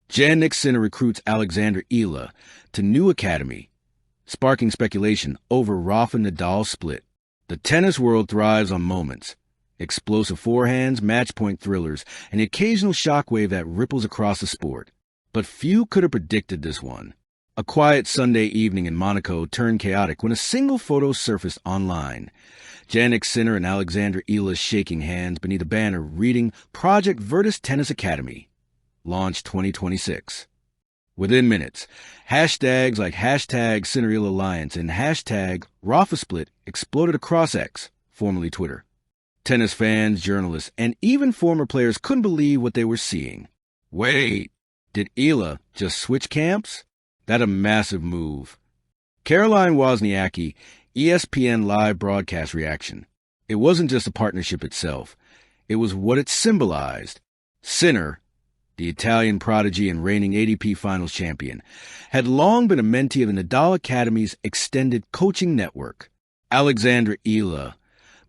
Jannik recruits Alexandra Eala to new academy, sparking speculation over Rafa Nadal split. The tennis world thrives on moments, explosive forehands, match-point thrillers, and the occasional shockwave that ripples across the sport. But few could have predicted this one. A quiet Sunday evening in Monaco turned chaotic when a single photo surfaced online. Jannik and Alexandra Eala shaking hands beneath a banner reading Project Virtus Tennis Academy, Launch 2026. Within minutes, hashtags like hashtag Cinderella Alliance and hashtag Rafa Split exploded across X, formerly Twitter. Tennis fans, journalists, and even former players couldn't believe what they were seeing. Wait, did Eala just switch camps? That's a massive move. Caroline Wozniacki, ESPN live broadcast reaction. It wasn't just the partnership itself. It was what it symbolized. Sinner, the Italian prodigy and reigning ATP Finals champion, had long been a mentee of the Nadal Academy's extended coaching network. Alexandra Eala,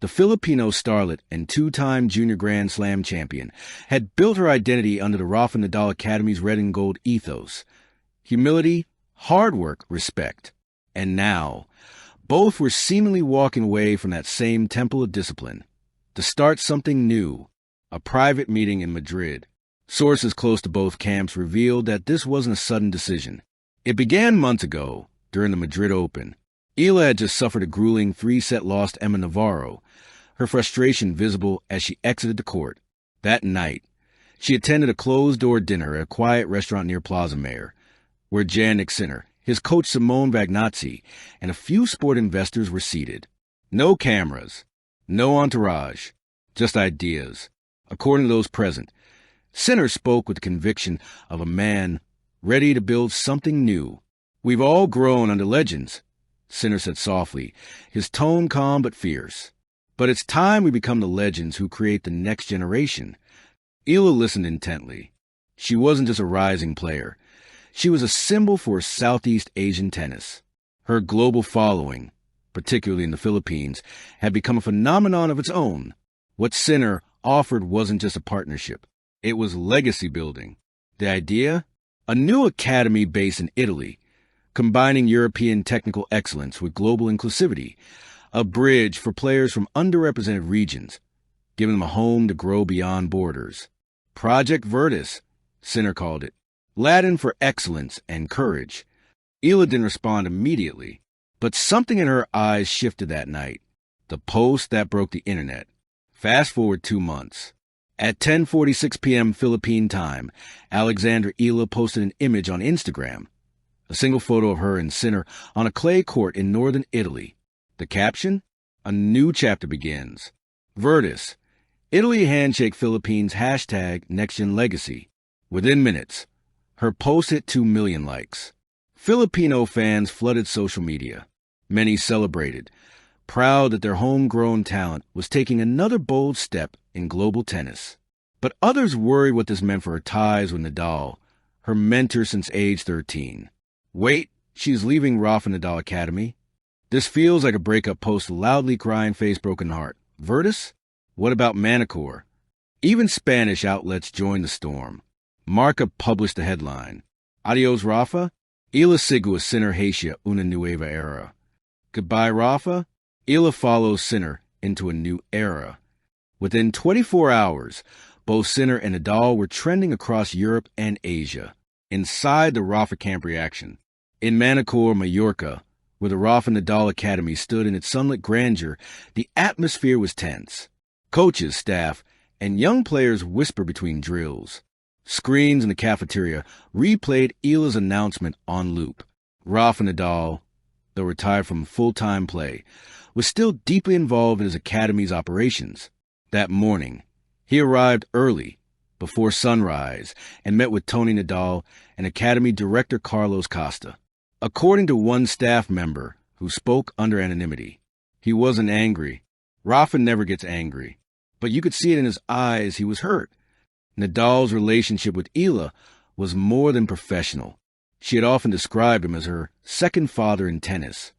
the Filipino starlet and two-time junior Grand Slam champion, had built her identity under the Rafa Nadal Academy's red and gold ethos. Humility, hard work, respect. And now, both were seemingly walking away from that same temple of discipline to start something new, a private meeting in Madrid. Sources close to both camps revealed that this wasn't a sudden decision. It began months ago, during the Madrid Open. Eala had just suffered a grueling 3-set loss to Emma Navarro, her frustration visible as she exited the court. That night, she attended a closed-door dinner at a quiet restaurant near Plaza Mayor, where Jannik, his coach Simone Vagnazzi, and a few sport investors were seated. No cameras, no entourage, just ideas. According to those present, Sinner spoke with the conviction of a man ready to build something new. "We've all grown under legends," Sinner said softly, his tone calm but fierce. "But it's time we become the legends who create the next generation." Eala listened intently. She wasn't just a rising player. She was a symbol for Southeast Asian tennis. Her global following, particularly in the Philippines, had become a phenomenon of its own. What Sinner offered wasn't just a partnership. It was legacy building. The idea? A new academy based in Italy, combining European technical excellence with global inclusivity, a bridge for players from underrepresented regions, giving them a home to grow beyond borders. Project Virtus, Sinner called it, Latin for excellence and courage. Eala didn't respond immediately, but something in her eyes shifted that night. The post that broke the internet. Fast forward 2 months. At 10:46 p.m. Philippine time, Alexandra Eala posted an image on Instagram, a single photo of her and Sinner on a clay court in northern Italy. The caption? A new chapter begins. Virtus. Italy handshake Philippines hashtag NextGen Legacy. Within minutes, her post hit 2 million likes. Filipino fans flooded social media. Many celebrated, proud that their homegrown talent was taking another bold step in global tennis. But others worried what this meant for her ties with Nadal, her mentor since age 13. Wait, she's leaving Rafa Nadal Academy? This feels like a breakup post loudly crying face broken heart. Virtus? What about Manicure? Even Spanish outlets joined the storm. Marca published the headline. Adios Rafa? Eala sigue a Sinner hacia una nueva era. Goodbye Rafa? Eala follows Sinner into a new era. Within 24 hours, both Sinner and Nadal were trending across Europe and Asia. Inside the Rafa camp reaction. In Manicure, Mallorca, where the Rafa Nadal Academy stood in its sunlit grandeur, the atmosphere was tense. Coaches, staff, and young players whispered between drills. Screens in the cafeteria replayed Eala's announcement on loop. Rafa Nadal, though retired from full-time play, was still deeply involved in his academy's operations. That morning, he arrived early, before sunrise, and met with Tony Nadal and Academy Director Carlos Costa. According to one staff member who spoke under anonymity, he wasn't angry. Rafa never gets angry, but you could see it in his eyes he was hurt. Nadal's relationship with Eala was more than professional. She had often described him as her second father in tennis.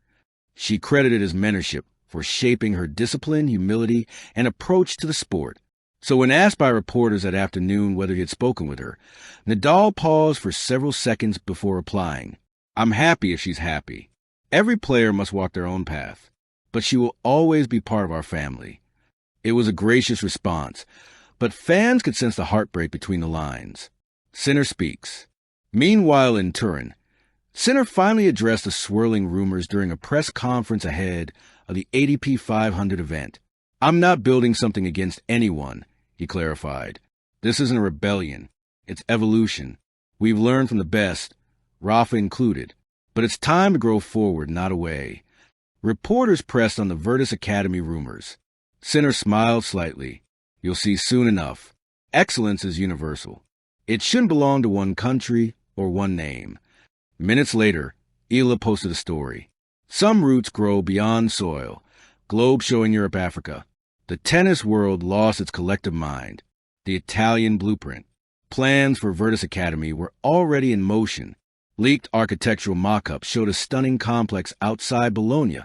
She credited his mentorship for shaping her discipline, humility, and approach to the sport. So when asked by reporters that afternoon whether he had spoken with her, Nadal paused for several seconds before replying, "I'm happy if she's happy. Every player must walk their own path, but she will always be part of our family." It was a gracious response, but fans could sense the heartbreak between the lines. Sinner speaks. Meanwhile in Turin, Sinner finally addressed the swirling rumors during a press conference ahead of the ATP 500 event. "I'm not building something against anyone," he clarified. "This isn't a rebellion. It's evolution. We've learned from the best, Rafa included, but it's time to grow forward, not away." Reporters pressed on the Virtus Academy rumors. Sinner smiled slightly. "You'll see soon enough. Excellence is universal. It shouldn't belong to one country or one name." Minutes later, Eala posted a story. "Some roots grow beyond soil. Globe showing Europe, Africa. The tennis world lost its collective mind. The Italian blueprint." Plans for Virtus Academy were already in motion. Leaked architectural mock-ups showed a stunning complex outside Bologna.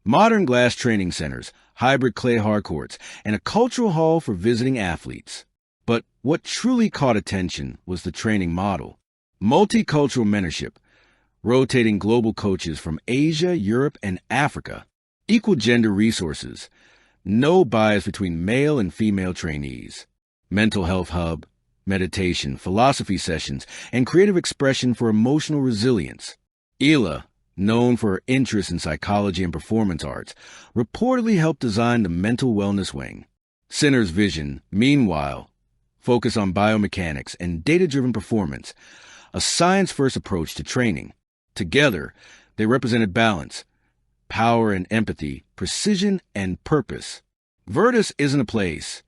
Modern glass training centers, hybrid clay hardcourts, and a cultural hall for visiting athletes. But what truly caught attention was the training model. Multicultural mentorship, rotating global coaches from Asia, Europe, and Africa. Equal gender resources, no bias between male and female trainees. Mental health hub, meditation, philosophy sessions, and creative expression for emotional resilience. Eala, known for her interest in psychology and performance arts, reportedly helped design the mental wellness wing. Sinner's vision, meanwhile, focused on biomechanics and data-driven performance, a science-first approach to training. Together, they represented balance, power and empathy, precision and purpose. Virtus isn't a place,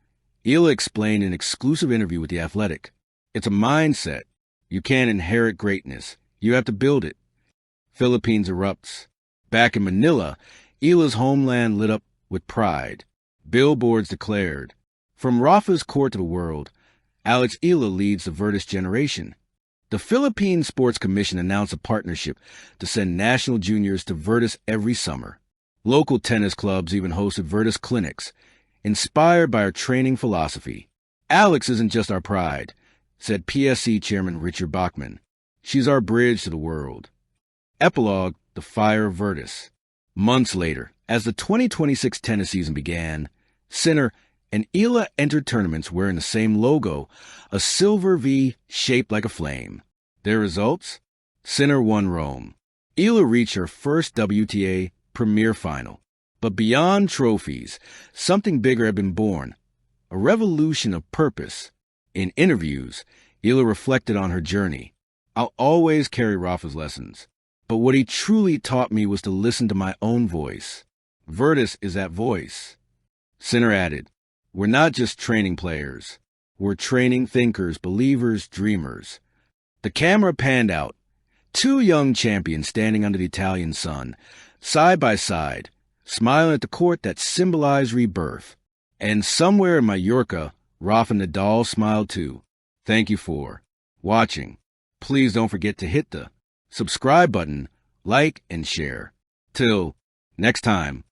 Eala explained in an exclusive interview with The Athletic. It's a mindset. You can't inherit greatness. You have to build it. Philippines erupts. Back in Manila, Eala's homeland lit up with pride. Billboards declared, "From Rafa's court to the world, Alex Eala leads the Virtus generation." The Philippine Sports Commission announced a partnership to send national juniors to Virtus every summer. Local tennis clubs even hosted Virtus clinics, inspired by our training philosophy. "Alex isn't just our pride," said PSC Chairman Richard Bachman. "She's our bridge to the world." Epilogue, the fire of Virtus. Months later, as the 2026 tennis season began, Sinner and Eala entered tournaments wearing the same logo, a silver V shaped like a flame. Their results? Sinner won Rome. Eala reached her first WTA Premier Final. But beyond trophies, something bigger had been born, a revolution of purpose. In interviews, Eala reflected on her journey. "I'll always carry Rafa's lessons, but what he truly taught me was to listen to my own voice. Virtus is that voice." Sinner added, "We're not just training players. We're training thinkers, believers, dreamers." The camera panned out. Two young champions standing under the Italian sun, side by side, smiling at the court that symbolized rebirth. And somewhere in Mallorca, Rafa Nadal smiled too. Thank you for watching. Please don't forget to hit the subscribe button, like, and share. Till next time.